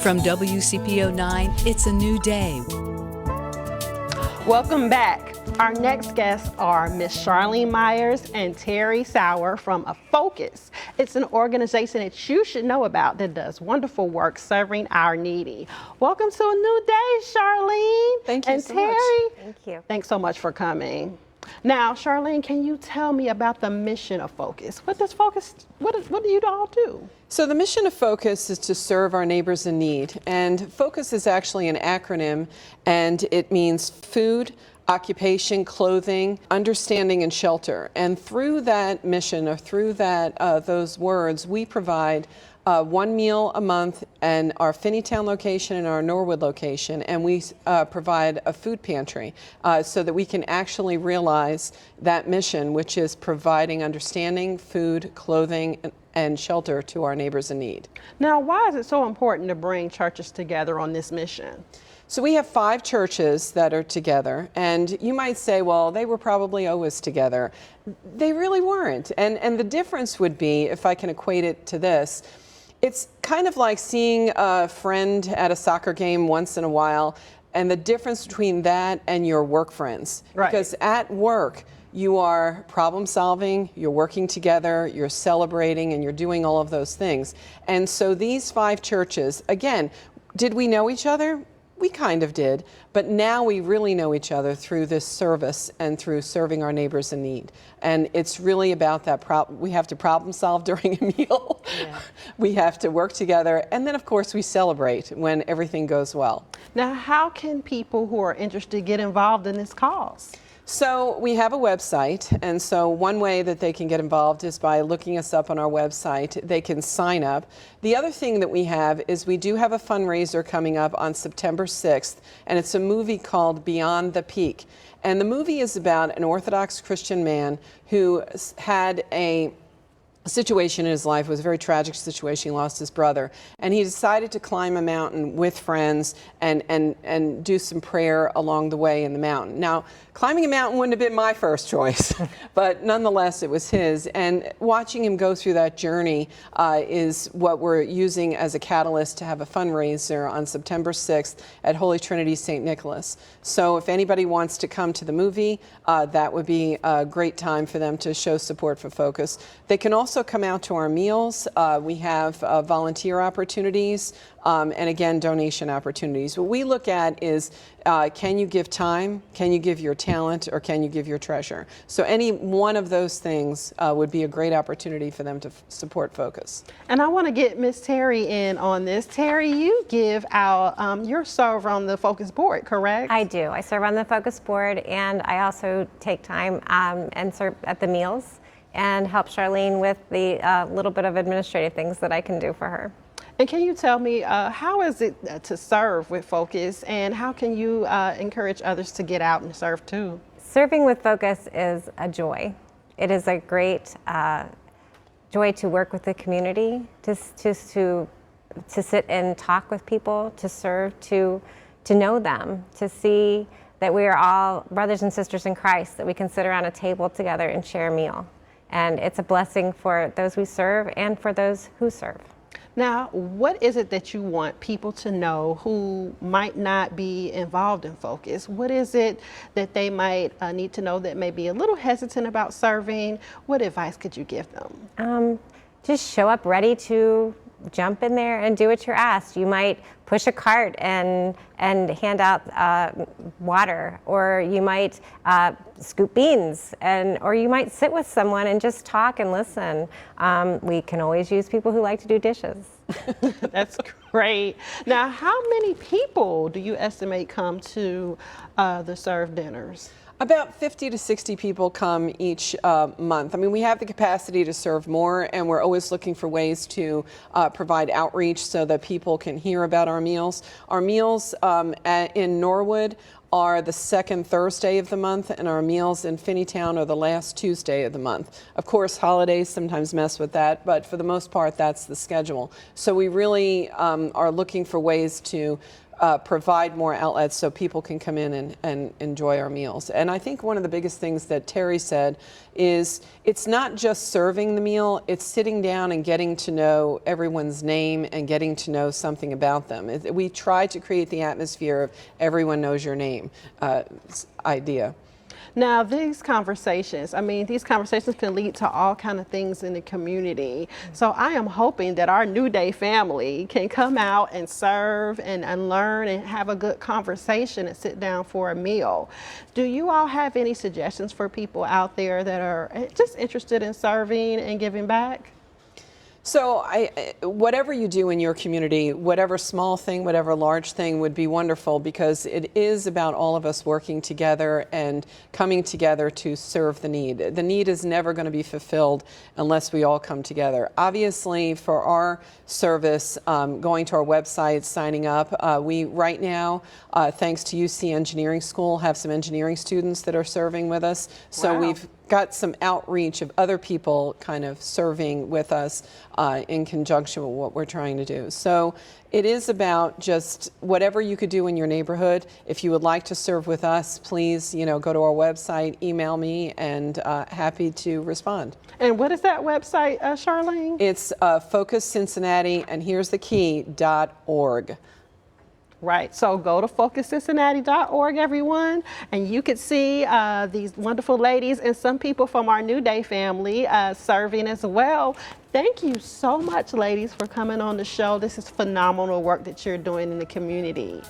From WCPO 9, it's a new day. Welcome back. Our next guests are Miss Charlene Myers and Terri Sauer from Focus. It's an organization that you should know about that does wonderful work serving our needy. Welcome to a new day, Charlene. Thank you and so Terri. much. Thank you. Thanks so much for coming. Now, Charlene, can you tell me about the mission of Focus? What does Focus, what do you all do? So the mission of Focus is to serve our neighbors in need. And Focus is actually an acronym, and it means food, occupation, clothing, understanding, and shelter. And through that mission, or through that those words, we provide one meal a month in our Finneytown location and our Norwood location, and we provide a food pantry so that we can actually realize that mission, which is providing understanding, food, clothing, and shelter to our neighbors in need. Now, why is it so important to bring churches together on this mission? So we have 5 churches that are together, and you might say, well, they were probably always together. They really weren't. And the difference would be, if I can equate it to this, it's kind of like seeing a friend at a soccer game once in a while, and the difference between that and your work friends. Right. Because at work, you are problem solving, you're working together, you're celebrating, and you're doing all of those things. And so these 5 churches, again, did we know each other? We kind of did, but now we really know each other through this service and through serving our neighbors in need. And it's really about that we have to problem solve during a meal. Yeah. We have to work together, and then of course we celebrate when everything goes well. Now, how can people who are interested get involved in this cause? So we have a website, and so one way that they can get involved is by looking us up on our website. They can sign up. The other thing that we have is we do have a fundraiser coming up on September 6th, and it's a movie called Beyond the Peak. And the movie is about an Orthodox Christian man who had a situation in his life. It was a very tragic situation. He lost his brother, and he decided to climb a mountain with friends and do some prayer along the way in the mountain. Now, climbing a mountain wouldn't have been my first choice, but nonetheless it was his, and watching him go through that journey is what we're using as a catalyst to have a fundraiser on September 6th at Holy Trinity St. Nicholas. So if anybody wants to come to the movie, that would be a great time for them to show support for Focus. They can also come out to our meals. We have volunteer opportunities and again, donation opportunities. What we look at is, can you give time, can you give your talent, or can you give your treasure? So any one of those things would be a great opportunity for them to support Focus. And I want to get Miss Terri in on this. Terri, you give out, you're server on the Focus board, correct? I do. I serve on the Focus board, and I also take time and serve at the meals and help Charlene with the little bit of administrative things that I can do for her. And can you tell me, how is it to serve with Focus, and how can you encourage others to get out and serve too? Serving with Focus is a joy. It is a great joy to work with the community, to sit and talk with people, to serve, to know them, to see that we are all brothers and sisters in Christ, that we can sit around a table together and share a meal. And it's a blessing for those we serve and for those who serve. Now, what is it that you want people to know who might not be involved in Focus? What is it that they might need to know that may be a little hesitant about serving? What advice could you give them? Just show up ready to jump in there and do what you're asked. You might push a cart and hand out water, or you might scoop beans, or you might sit with someone and just talk and listen. We can always use people who like to do dishes. That's great. Now, how many people do you estimate come to the serve dinners? About 50 to 60 people come each month. I mean, we have the capacity to serve more, and we're always looking for ways to provide outreach so that people can hear about our meals. Our meals in Norwood are the second Thursday of the month, and our meals in Finneytown are the last Tuesday of the month. Of course, holidays sometimes mess with that, but for the most part, that's the schedule. So we really are looking for ways to provide more outlets so people can come in and enjoy our meals. And I think one of the biggest things that Terri said is it's not just serving the meal, it's sitting down and getting to know everyone's name and getting to know something about them. We try to create the atmosphere of everyone knows your name idea. Now, these conversations can lead to all kind of things in the community. So I am hoping that our New Day family can come out and serve and learn and have a good conversation and sit down for a meal. Do you all have any suggestions for people out there that are just interested in serving and giving back? So whatever you do in your community, whatever small thing, whatever large thing would be wonderful, because it is about all of us working together and coming together to serve the need. The need is never going to be fulfilled unless we all come together. Obviously, for our service, going to our website, signing up, we right now, thanks to UC Engineering School, have some engineering students that are serving with us. So wow. We've got some outreach of other people kind of serving with us in conjunction with what we're trying to do. So it is about just whatever you could do in your neighborhood. If you would like to serve with us, please, go to our website, email me, and happy to respond. And what is that website, Charlene? It's Focus Cincinnati, and here's the key, .org. Right, so go to focuscincinnati.org, everyone, and you could see these wonderful ladies and some people from our New Day family serving as well. Thank you so much, ladies, for coming on the show. This is phenomenal work that you're doing in the community.